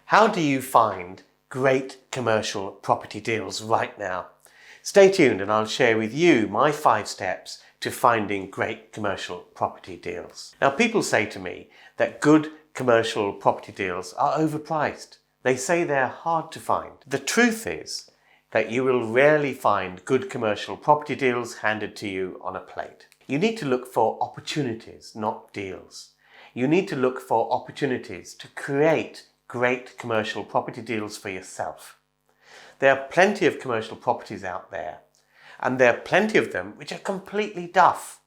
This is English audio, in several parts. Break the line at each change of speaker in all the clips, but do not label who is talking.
How do you find great commercial property deals right now? Stay tuned and I'll share with you my 5 steps to finding great commercial property deals. Now, people say to me that good commercial property deals are overpriced. They say they're hard to find. The truth is that you will rarely find good commercial property deals handed to you on a plate. You need to look for opportunities, not deals. You need to look for opportunities to create great commercial property deals for yourself. There are plenty of commercial properties out there, and there are plenty of them which are completely duff.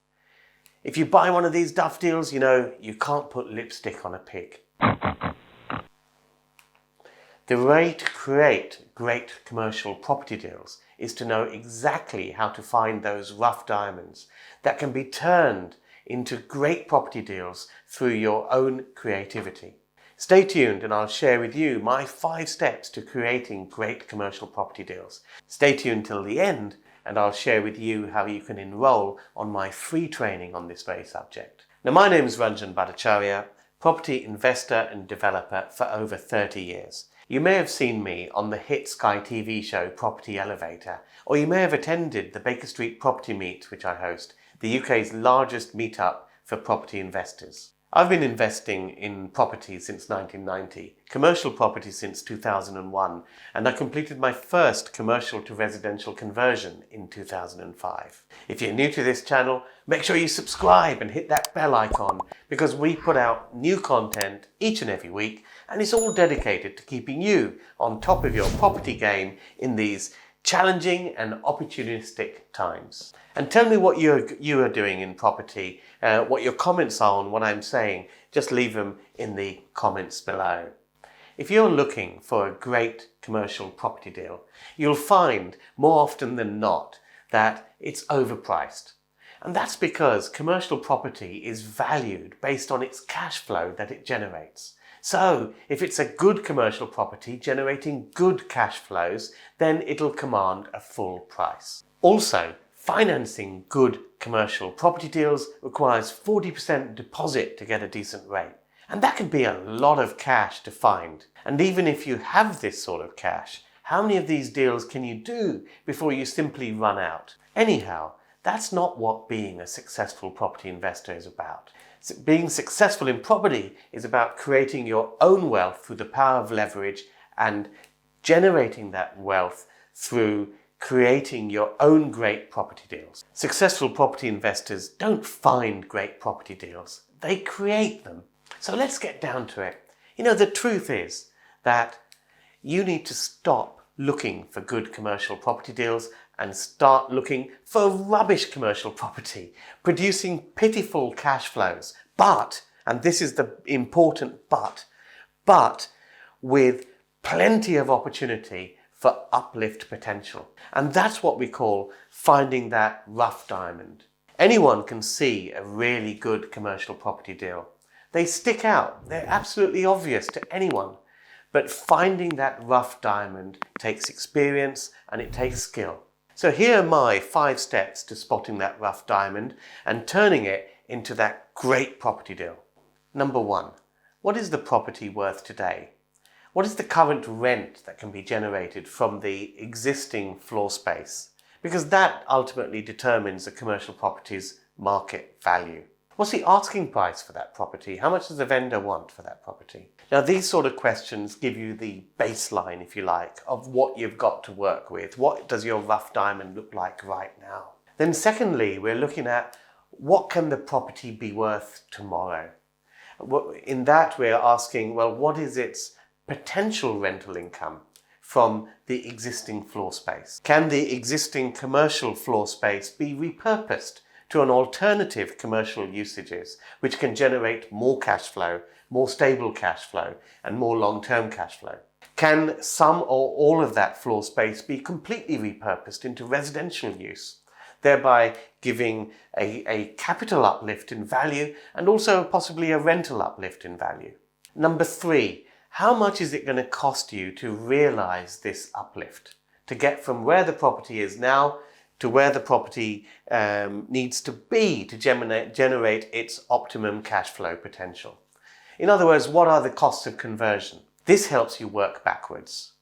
If you buy one of these duff deals, you know you can't put lipstick on a pig. The way to create great commercial property deals is to know exactly how to find those rough diamonds that can be turned into great property deals through your own creativity. Stay tuned and I'll share with you my 5 steps to creating great commercial property deals. Stay tuned till the end and I'll share with you how you can enroll on my free training on this very subject. Now, my name is Ranjan Bhattacharya, property investor and developer for over 30 years. You may have seen me on the hit Sky TV show Property Elevator, or you may have attended the Baker Street Property Meet, which I host, the UK's largest meetup for property investors. I've been investing in property since 1990, commercial property since 2001, and I completed my first commercial to residential conversion in 2005. If you're new to this channel, make sure you subscribe and hit that bell icon because we put out new content each and every week, and it's all dedicated to keeping you on top of your property game in these challenging and opportunistic times. And tell me what you are doing in property, what your comments are on what I'm saying. Just leave them in the comments below. If you're looking for a great commercial property deal, you'll find more often than not that it's overpriced. And that's because commercial property is valued based on its cash flow that it generates. So, if it's a good commercial property generating good cash flows, then it'll command a full price. Also, financing good commercial property deals requires 40% deposit to get a decent rate. And that can be a lot of cash to find. And even if you have this sort of cash, how many of these deals can you do before you simply run out? Anyhow, that's not what being a successful property investor is about. Being successful in property is about creating your own wealth through the power of leverage and generating that wealth through creating your own great property deals. Successful property investors don't find great property deals, they create them. So let's get down to it. You know, the truth is that you need to stop looking for good commercial property deals and start looking for rubbish commercial property, producing pitiful cash flows. But, and this is the important but with plenty of opportunity for uplift potential. And that's what we call finding that rough diamond. Anyone can see a really good commercial property deal. They stick out, they're absolutely obvious to anyone. But finding that rough diamond takes experience and it takes skill. So here are my 5 steps to spotting that rough diamond and turning it into that great property deal. Number 1, what is the property worth today? What is the current rent that can be generated from the existing floor space? Because that ultimately determines the commercial property's market value. What's the asking price for that property? How much does the vendor want for that property? Now, these sort of questions give you the baseline, if you like, of what you've got to work with. What does your rough diamond look like right now? Then secondly, we're looking at what can the property be worth tomorrow? In that, we're asking, well, what is its potential rental income from the existing floor space? Can the existing commercial floor space be repurposed to an alternative commercial usages which can generate more cash flow, more stable cash flow, and more long-term cash flow? Can some or all of that floor space be completely repurposed into residential use, thereby giving a capital uplift in value and also possibly a rental uplift in value? Number 3, how much is it going to cost you to realize this uplift, to get from where the property is now to where the property needs to be to generate its optimum cash flow potential? In other words, what are the costs of conversion? This helps you work backwards.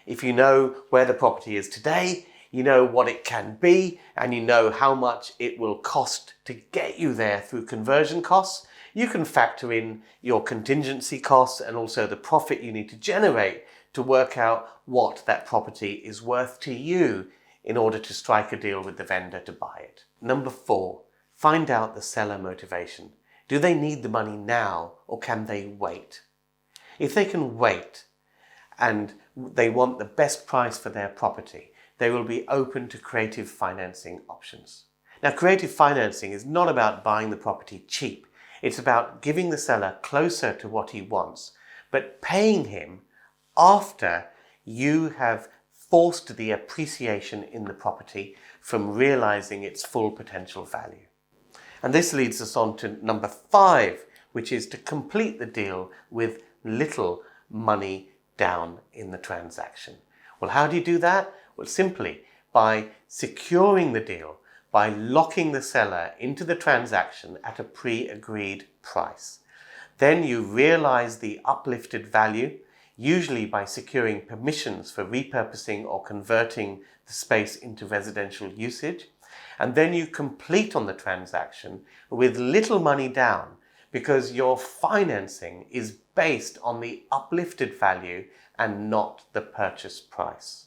If you know where the property is today, you know what it can be, and you know how much it will cost to get you there through conversion costs, you can factor in your contingency costs and also the profit you need to generate to work out what that property is worth to you in order to strike a deal with the vendor to buy it. Number 4, find out the seller motivation. Do they need the money now, or can they wait? If they can wait and they want the best price for their property, they will be open to creative financing options. Now, creative financing is not about buying the property cheap. It's about giving the seller closer to what he wants, but paying him after you have forced the appreciation in the property from realizing its full potential value. And this leads us on to number 5, which is to complete the deal with little money down in the transaction. Well, how do you do that? Well, simply by securing the deal, by locking the seller into the transaction at a pre-agreed price. Then you realize the uplifted value, usually by securing permissions for repurposing or converting the space into residential usage. And then you complete on the transaction with little money down, because your financing is based on the uplifted value and not the purchase price.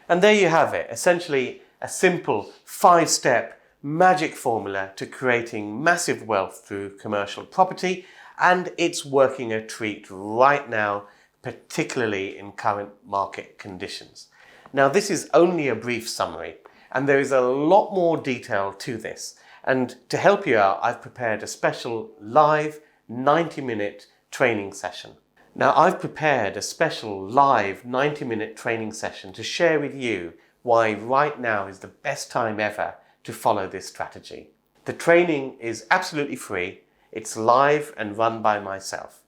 And there you have it, essentially a simple 5-step magic formula to creating massive wealth through commercial property, and it's working a treat right now, particularly in current market conditions. Now, this is only a brief summary, and there is a lot more detail to this. And to help you out, I've prepared a special live 90-minute training session. Now, I've prepared a special live 90-minute training session to share with you why right now is the best time ever to follow this strategy. The training is absolutely free. It's live and run by myself.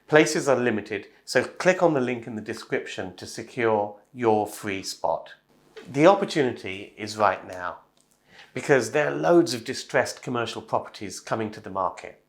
Places are limited, so click on the link in the description to secure your free spot. The opportunity is right now, because there are loads of distressed commercial properties coming to the market.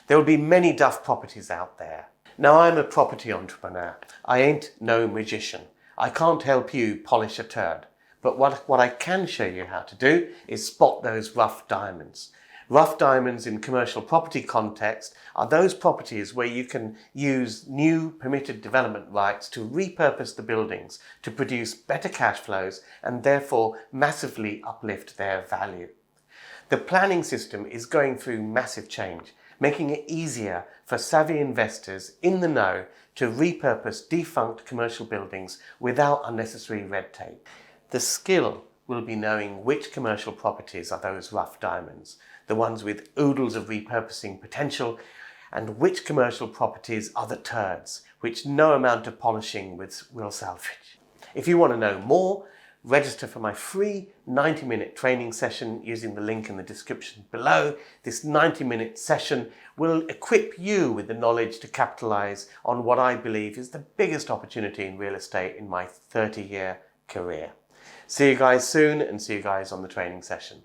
There will be many duff properties out there. Now, I'm a property entrepreneur. I ain't no magician. I can't help you polish a turd. But what I can show you how to do is spot those rough diamonds. Rough diamonds in commercial property context are those properties where you can use new permitted development rights to repurpose the buildings to produce better cash flows and therefore massively uplift their value. The planning system is going through massive change, making it easier for savvy investors in the know to repurpose defunct commercial buildings without unnecessary red tape. The skill will be knowing which commercial properties are those rough diamonds, the ones with oodles of repurposing potential, and which commercial properties are the turds, which no amount of polishing will salvage. If you want to know more, register for my free 90-minute training session using the link in the description below. This 90-minute session will equip you with the knowledge to capitalize on what I believe is the biggest opportunity in real estate in my 30-year career. See you guys soon, and see you guys on the training session.